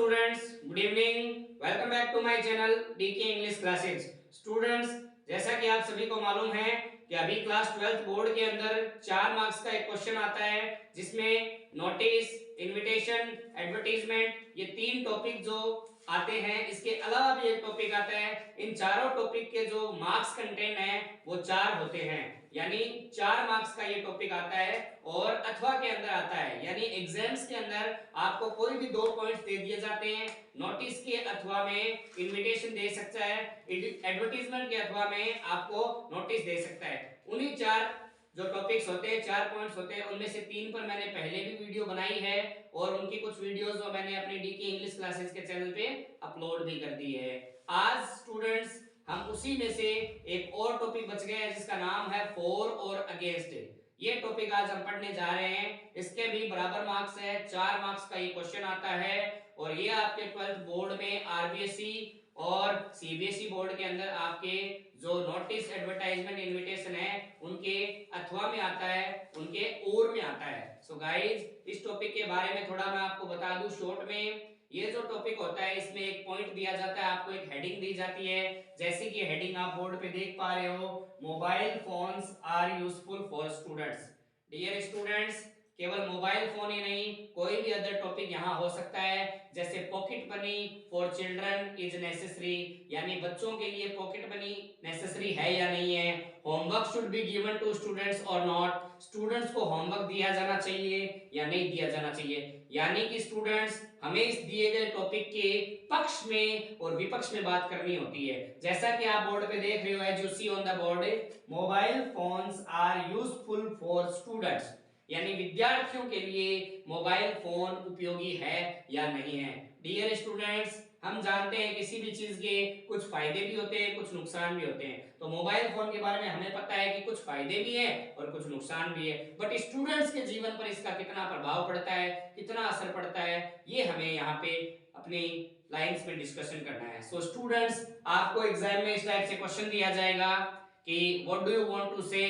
students, good evening. Welcome back to my channel DK English Classes. Students, जैसा कि आप सभी को मालूम है कि अभी क्लास 12th बोर्ड के अंदर 4 मार्क्स का एक क्वेश्चन आता है जिसमें नोटिस, इनविटेशन, एडवर्टीजमेंट ये 3 टॉपिक जो आते हैं, इसके अलावा भी एक टॉपिक आता है। इन चारों टॉपिक के जो मार्क्स कंटेंट है वो 4 होते हैं, यानी 4 मार्क्स का ये टॉपिक आता है और अथवा के अंदर आता है, यानी एग्जाम्स के अंदर आपको कोई भी 2 पॉइंट्स दे दिए जाते हैं। नोटिस के अथवा में इनविटेशन दे सकता है, एडवर्टीजमेंट के अथवा में आपको नोटिस दे सकता है। उन्हीं 4 जो टॉपिक्स होते हैं, 4 पॉइंट्स होते हैं, उनमें से 3 पर मैंने पहले भी वीडियो बनाई है और उनकी कुछ वीडियोस जो मैंने अपने डीके इंग्लिश क्लासेस के चैनल पे अपलोड भी कर दी है। आज स्टूडेंट्स हम उसी में से एक और टॉपिक बच गया है जिसका नाम है फॉर और अगेंस्ट। ये टॉपिक आज हम पढ़ने जा रहे हैं। इसके भी बराबर मार्क्स है, 4 मार्क्स का ये क्वेश्चन आता है और ये आपके 12th बोर्ड में आरबीएसई और सीबीएसई बोर्ड के अंदर आपके जो नोटिस, एडवर्टाइजमेंट, इनविटेशन है उनके अथवा में आता है, उनके और में आता है। सो गाइज, इस टॉपिक के बारे में थोड़ा मैं आपको बता दूं शॉर्ट में। ये जो टॉपिक होता है इसमें एक पॉइंट दिया जाता है, आपको एक हेडिंग दी जाती है, जैसे कि हेडिंग आप बोर्ड पे देख पा रहे हो, mobile phones are useful for students. Dear students, केवल मोबाइल फोन ही नहीं, कोई भी अदर टॉपिक यहाँ हो सकता है, जैसे pocket money for children is necessary, यानी बच्चों के लिए पॉकेट मनी नेसेसरी है या नहीं है। Homework should be given to students और नॉट, स्टूडेंट्स को होमवर्क दिया जाना चाहिए या नहीं दिया जाना चाहिए। यानी कि स्टूडेंट्स हमें इस दिए गए टॉपिक के पक्ष में और विपक्ष में बात करनी होती है। जैसा कि आप बोर्ड पे देख रहे हो, as you see on the board, mobile phones are useful for students, यानी विद्यार्थियों के लिए मोबाइल फोन उपयोगी है या नहीं है। डियर स्टूडेंट्स, हम जानते हैं किसी भी चीज के कुछ फायदे भी होते हैं, कुछ नुकसान भी होते हैं। तो मोबाइल फोन के बारे में हमें पता है कि कुछ फायदे भी हैं और कुछ नुकसान भी है, बट स्टूडेंट्स के जीवन पर इसका कितना प्रभाव पड़ता है, कितना असर पड़ता है, ये हमें यहाँ पे अपनी लाइंस में डिस्कशन करना है। सो स्टूडेंट्स, आपको एग्जाम में इस टाइप से क्वेश्चन दिया जाएगा कि what do you want to say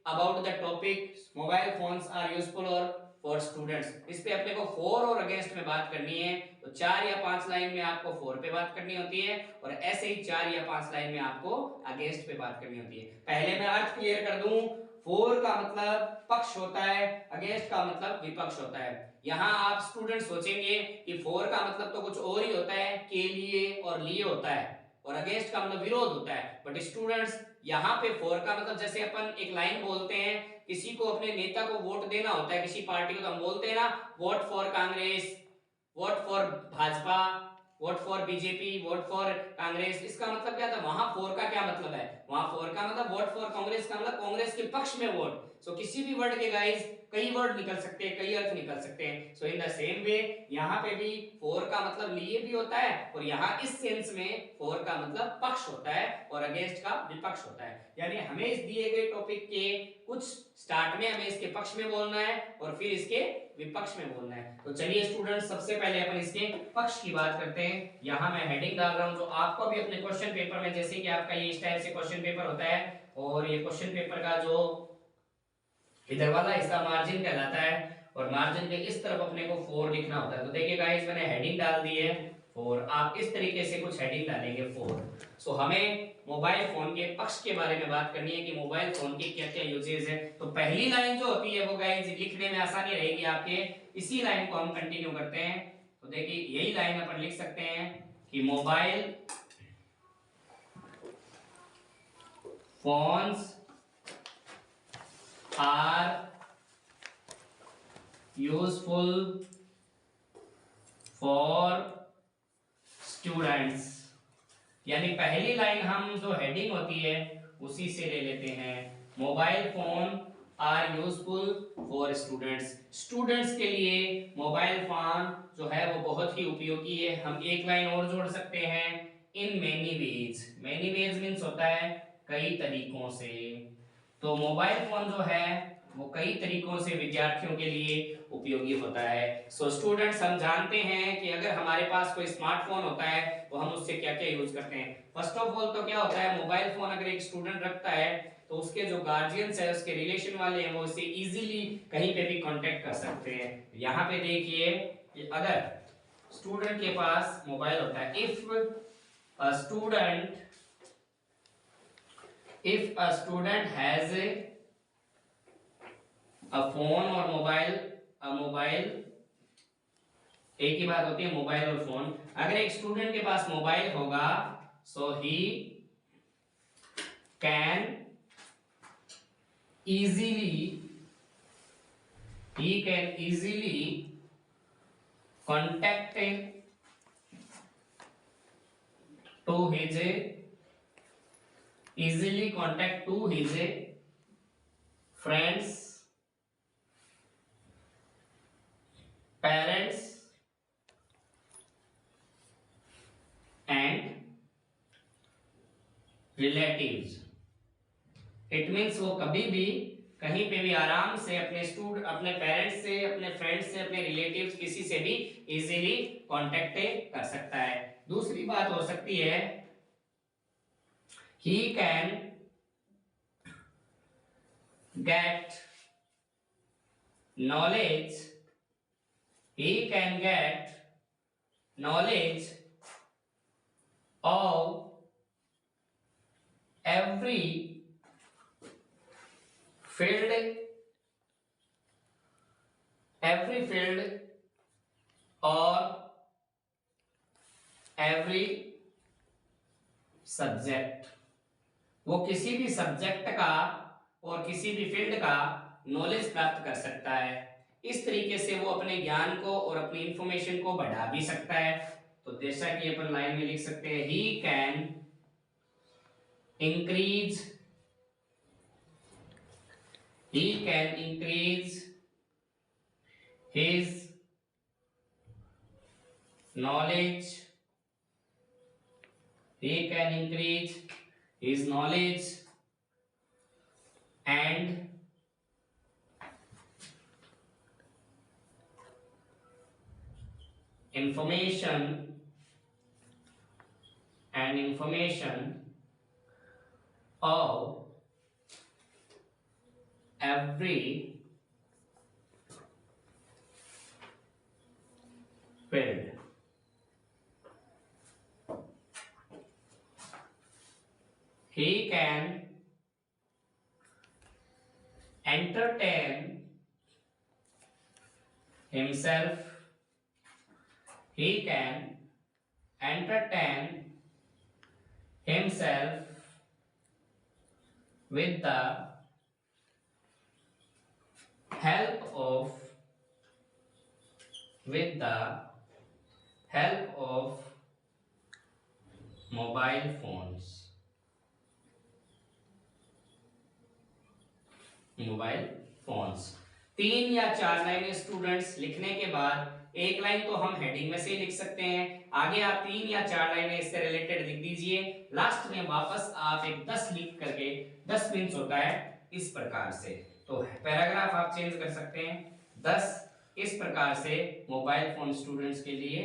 about the topic mobile phones are useful और फॉर स्टूडेंट्स। इस पे अपने को फॉर और अगेंस्ट में बात करनी है, तो 4 या 5 लाइन में आपको फॉर पे बात करनी होती है और ऐसे ही 4 या 5 लाइन में आपको अगेंस्ट पे बात करनी होती है। पहले मैं अर्थ क्लियर कर दूं, फॉर का मतलब पक्ष होता है, अगेंस्ट का मतलब विपक्ष होता है। यहां आप स्टूडेंट सोचेंगे कि फॉर का मतलब तो कुछ और ही होता है, के लिए और लिए होता है, और अगेंस्ट का मतलब विरोध होता है। बट स्टूडेंट्स, यहाँ पे फॉर का मतलब जैसे अपन एक लाइन बोलते हैं, किसी को अपने नेता को वोट देना होता है, किसी पार्टी को, तो हम बोलते हैं ना vote for Congress, vote for Bhajpa, vote for BJP, vote for Congress. इसका मतलब क्या था, वहां फॉर का क्या मतलब है, वहां फॉर का मतलब वोट फॉर कांग्रेस का मतलब कांग्रेस के पक्ष में वोट। सो किसी भी वर्ड के गाइस कई वर्ड निकल सकते हैं, कई अर्थ निकल सकते हैं। सो इन द सेम वे यहाँ पे भी फॉर का मतलब लिए भी होता है और यहाँ इस सेंस में फॉर का मतलब पक्ष होता है और अगेंस्ट का विपक्ष होता है। यानी हमें इस दिए गए टॉपिक के कुछ स्टार्ट में हमें इसके पक्ष में बोलना है और फिर इसके विपक्ष में बोलना है। तो चलिए स्टूडेंट्स, सबसे पहले अपन इसके पक्ष की बात करते हैं। यहाँ मैं हेडिंग डाल रहा हूँ जो आपको भी अपने क्वेश्चन पेपर में, जैसे कि आपका ये इस टाइप से क्वेश्चन पेपर होता है और ये क्वेश्चन पेपर का जो इधर वाला हिस्सा मार्जिन कहलाता है और मार्जिन के इस तरफ अपने को 4 लिखना होता है। तो देखिए गाइस, मैंने हेडिंग डाल दी है 4, आप इस तरीके से कुछ हेडिंग डालेंगे 4। सो हमें मोबाइल फोन के पक्ष के बारे में बात करनी है कि मोबाइल फोन के क्या क्या यूजेस है। तो पहली लाइन जो होती है वो गाइस लिखने में आसानी रहेगी आपके, इसी लाइन को हम कंटिन्यू करते हैं। तो देखिए यही लाइन अपन लिख सकते हैं कि mobile phones are useful for students। यानी पहली लाइन हम जो हेडिंग होती है उसी से ले लेते हैं, mobile phone are useful for students. Students के लिए मोबाइल फोन जो है वो बहुत ही उपयोगी है। हम एक लाइन और जोड़ सकते हैं, in many ways. Many ways means होता है कई तरीकों से। तो मोबाइल फोन जो है वो कई तरीकों से विद्यार्थियों के लिए उपयोगी होता है। सो स्टूडेंट्स, हम जानते हैं कि अगर हमारे पास कोई स्मार्टफोन होता है तो हम उससे क्या क्या यूज करते हैं। फर्स्ट ऑफ ऑल तो क्या होता है, मोबाइल फोन अगर एक स्टूडेंट रखता है तो उसके जो गार्जियंस है, उसके रिलेशन वाले हैं, वो उससे इजीली कहीं पे भी कांटेक्ट कर सकते हैं। यहाँ पे देखिए, अगर स्टूडेंट के पास मोबाइल होता है, if a student has a phone और मोबाइल एक ही बात होती है, मोबाइल और फोन। अगर एक स्टूडेंट के पास मोबाइल होगा, so he can easily contact to his friends, parents and relatives। It means वो कभी भी कहीं पे भी आराम से अपने पेरेंट्स से, अपने फ्रेंड्स से, अपने रिलेटिव्स किसी से भी इजीली कांटेक्ट कर सकता है। दूसरी बात हो सकती है, he can get knowledge of every field or every subject. वो किसी भी सब्जेक्ट का और किसी भी फील्ड का नॉलेज प्राप्त कर सकता है। इस तरीके से वो अपने ज्ञान को और अपनी इंफॉर्मेशन को बढ़ा भी सकता है। तो जैसा कि अपन लाइन में लिख सकते हैं, he can increase his knowledge and information of every field। He can entertain himself with the help of mobile phones। तीन या चार लाइनें स्टूडेंट्स लिखने के बाद एक लाइन तो हम हेडिंग में से ही लिख सकते हैं, आगे आप तीन या चार लाइनें इससे रिलेटेड लिख दीजिए। लास्ट में वापस आप एक 10 लिख करके 10 मीन्स होता है इस प्रकार से। तो पैराग्राफ आप चेंज कर सकते हैं। 10 इस प्रकार से मोबाइल फोन स्टूडेंट्स के लिए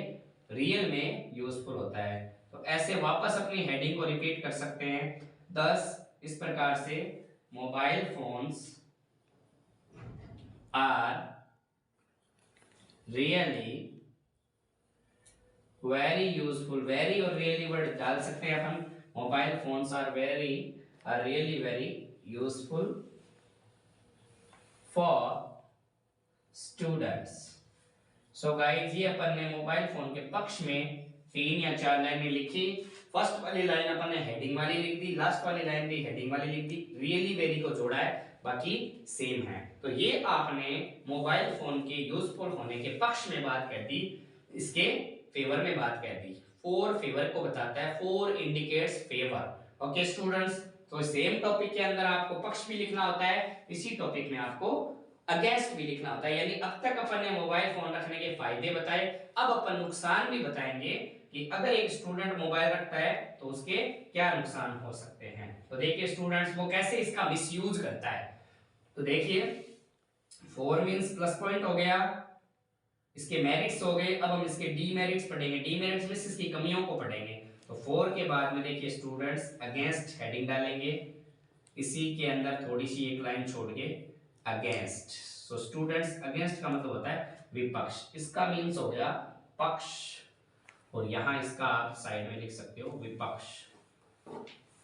रियल में यूजफुल होता है। तो ऐसे वापस अपनी हेडिंग को रिपीट कर सकते हैं। 10 इस प्रकार से mobile phones are really very useful. Very और रियली वर्ड डाल सकते हैं अपन। Mobile phones are really very useful for students. So guys, ये अपन ने मोबाइल फोन के पक्ष में 3 या 4 लाइनें लिखी। फर्स्ट वाली लाइन अपन ने हेडिंग वाली लिख दी, लास्ट वाली लाइन भी हेडिंग वाली लिख दी, रियली वेरी को जोड़ा है, बाकी सेम है। तो ये आपने मोबाइल फोन के यूजफुल होने के पक्ष में बात कर दी, इसके फेवर में बात कर दी। फॉर फेवर को बताता है, for indicates favour. Okay students, तो सेम टॉपिक के अंदर आपको पक्ष भी लिखना होता है, इसी टॉपिक में आपको अगेंस्ट भी लिखना होता है। यानी अब तक अपन ने मोबाइल फोन रखने के फायदे बताए, अब अपन नुकसान भी बताएंगे कि अगर एक स्टूडेंट मोबाइल रखता है तो उसके क्या नुकसान हो सकते हैं। तो देखिए स्टूडेंट्स, वो कैसे इसका मिसयूज करता है। तो देखिए, 4 मींस प्लस पॉइंट हो गया, इसके मेरिट्स हो गए। अब हम इसके डीमेरिट्स पढ़ेंगे, डीमेरिट्स में इसकी कमियों को पढ़ेंगे। तो 4 के बाद में देखिए स्टूडेंट्स अगेंस्ट हेडिंग डालेंगे, इसी के अंदर थोड़ी सी एक लाइन छोड़ के अगेंस्ट। सो स्टूडेंट्स, अगेंस्ट का मतलब होता है विपक्ष। इसका मींस हो गया पक्ष, और यहां इसका आप साइड में लिख सकते हो विपक्ष,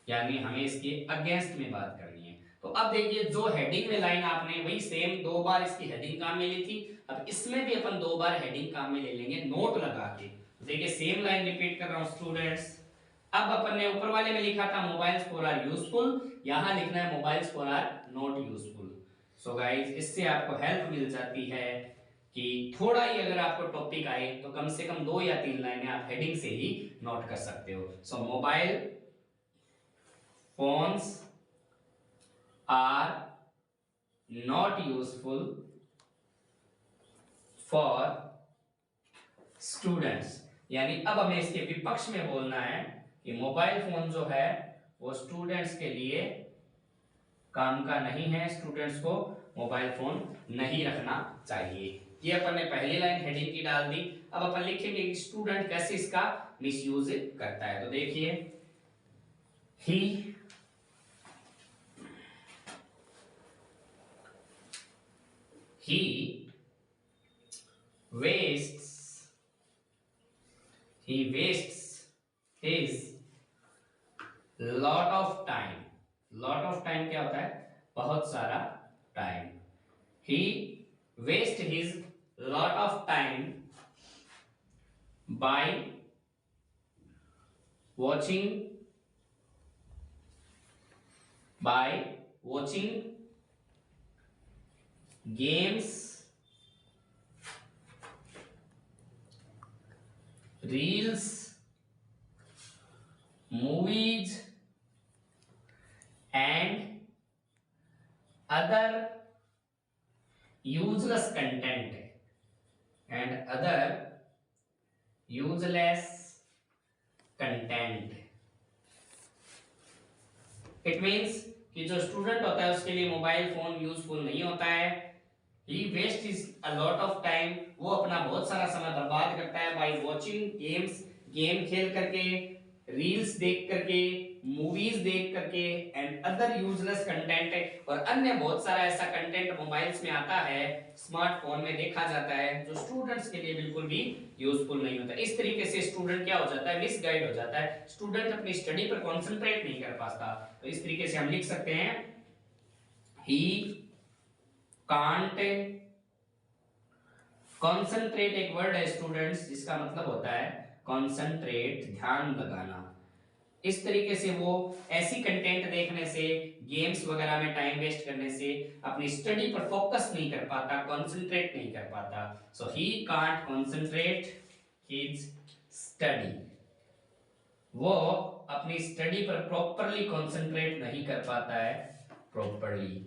यानी हमें इसके अगेंस्ट में बात करनी है। तो अब देखिए जो हेडिंग में लाइन आपने वही सेम 2 बार इसकी हेडिंग काम में ली थी, अब इसमें भी अपन 2 बार हेडिंग काम में ले लेंगे नोट लगा के। देखिए सेम लाइन रिपीट कर रहा हूं स्टूडेंट्स। अब अपन ने ऊपर वाले में लिखा था मोबाइल्स फॉर आर यूजफुल, यहां लिखना है mobiles for are not useful. So guys इससे आपको हेल्प मिल जाती है कि थोड़ा ही अगर आपको टॉपिक आए तो कम से कम 2 या 3 लाइनें आप हेडिंग से ही नोट कर सकते हो। So mobile phones are not useful for students, यानी अब हमें इसके विपक्ष में बोलना है कि मोबाइल फोन जो है वो स्टूडेंट्स के लिए काम का नहीं है, स्टूडेंट्स को मोबाइल फोन नहीं रखना चाहिए। ये अपन ने पहली लाइन हेडिंग की डाल दी। अब अपन लिखेंगे कि स्टूडेंट कैसे इसका मिसयूज करता है। तो देखिए he wastes his lot of time क्या होता है? बहुत सारा time. he waste his lot of time by watching games, reels, movies and other useless content it means कि जो स्टूडेंट होता है उसके लिए मोबाइल फोन यूजफुल नहीं होता है। He waste is a lot of time, वो अपना बहुत सारा समय बर्बाद करता है बाय वॉचिंग गेम्स, गेम खेल करके, रील्स देख करके, मूवीज देख करके एंड अदर यूजलेस कंटेंट, और अन्य बहुत सारा ऐसा कंटेंट मोबाइल्स में आता है, स्मार्टफोन में देखा जाता है जो स्टूडेंट्स के लिए बिल्कुल भी यूजफुल नहीं होता। इस तरीके से स्टूडेंट क्या हो जाता है? मिसगाइड हो जाता है, स्टूडेंट अपनी स्टडी पर कंसंट्रेट नहीं कर पाता। तो इस तरीके से हम लिख सकते हैं ही कांट कंसंट्रेट, एक वर्ड है स्टूडेंट्स जिसका मतलब होता है कंसंट्रेट, ध्यान लगाना। इस तरीके से वो ऐसी कंटेंट देखने से, गेम्स वगैरह में टाइम वेस्ट करने से अपनी स्टडी पर फोकस नहीं कर पाता, कंसंट्रेट नहीं कर पाता। So he can't concentrate his study, वो अपनी स्टडी पर प्रॉपरली कंसंट्रेट नहीं कर पाता है प्रॉपरली।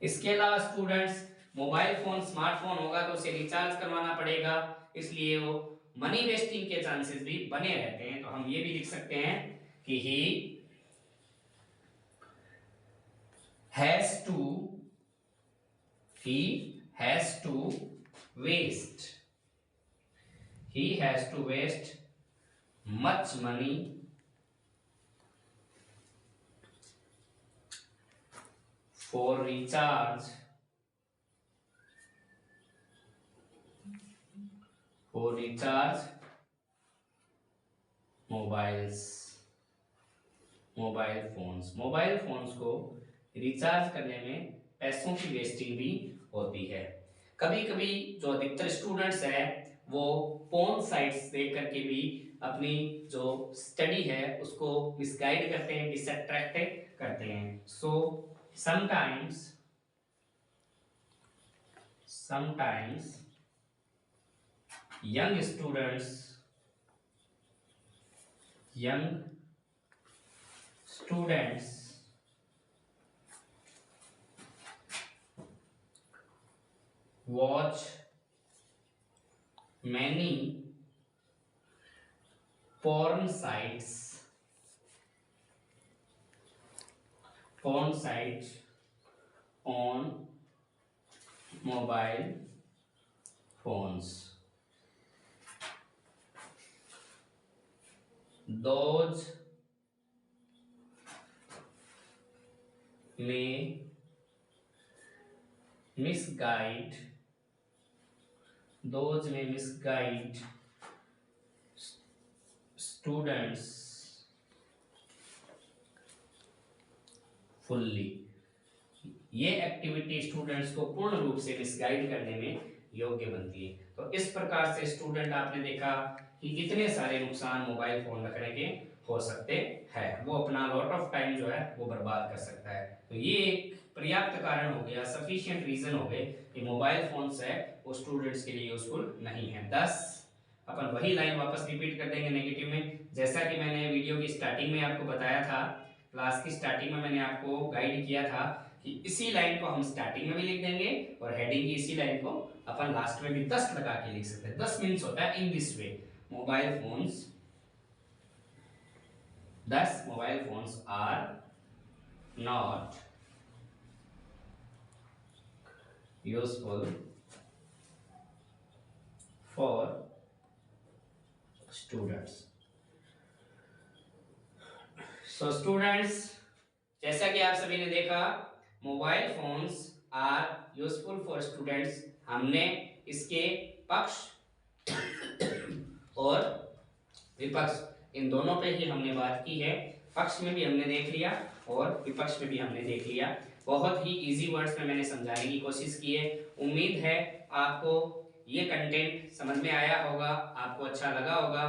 इसके अलावा स्टूडेंट्स मोबाइल फोन, स्मार्टफोन होगा तो उसे रिचार्ज करवाना पड़ेगा, इसलिए वो मनी वेस्टिंग के चांसेस भी बने रहते हैं। तो हम ये भी लिख सकते हैं कि he has to waste much money for recharge mobile phones को रिचार्ज करने में पैसों की वेस्टिंग भी होती है। कभी कभी जो अधिकतर स्टूडेंट्स हैं वो फोन साइट्स देख करके भी अपनी जो स्टडी है उसको मिसगाइड करते हैं, डिसट्रैक्ट करते हैं। So sometimes young students watch many porn sites on mobile phones. Those may misguide students fully, ये एक्टिविटी स्टूडेंट्स को पूर्ण रूप से मिसगाइड करने में योग्य बनती है। तो इस प्रकार से स्टूडेंट आपने देखा कि कितने सारे नुकसान मोबाइल फोन रखने के हो सकते हैं। वो अपना लॉट ऑफ टाइम जो है वो बर्बाद कर सकता है। तो ये एक पर्याप्त कारण हो गया, सफिशिएंट रीजन हो गए कि मोबाइल फोन है वो स्टूडेंट्स के लिए यूजफुल नहीं है। 10 अपन वही लाइन वापस रिपीट कर देंगे नेगेटिव में, जैसा कि मैंने वीडियो की स्टार्टिंग में आपको बताया था, क्लास की स्टार्टिंग में मैंने आपको गाइड किया था कि इसी लाइन को हम स्टार्टिंग में भी लिख देंगे और हेडिंग की इसी लाइन को अपन लास्ट में भी 10 लगा के लिख सकते हैं। 10 मीन्स होता है in this way, mobile phones 10 mobile phones are not useful for students. So students, जैसा कि आप सभी ने देखा mobile phones are useful for students, हमने इसके पक्ष और विपक्ष इन दोनों पे ही हमने बात की है। पक्ष में भी हमने देख लिया और विपक्ष में भी हमने देख लिया। बहुत ही इजी वर्ड्स में मैंने समझाने की कोशिश की है। उम्मीद है आपको ये कंटेंट समझ में आया होगा, आपको अच्छा लगा होगा,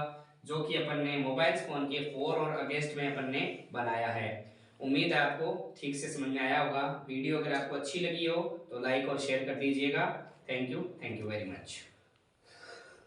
जो कि अपन ने मोबाइल फोन के फॉर और अगेंस्ट में अपन ने बनाया है। उम्मीद है आपको ठीक से समझ में आया होगा। वीडियो अगर आपको अच्छी लगी हो तो लाइक और शेयर कर दीजिएगा। Thank you very much.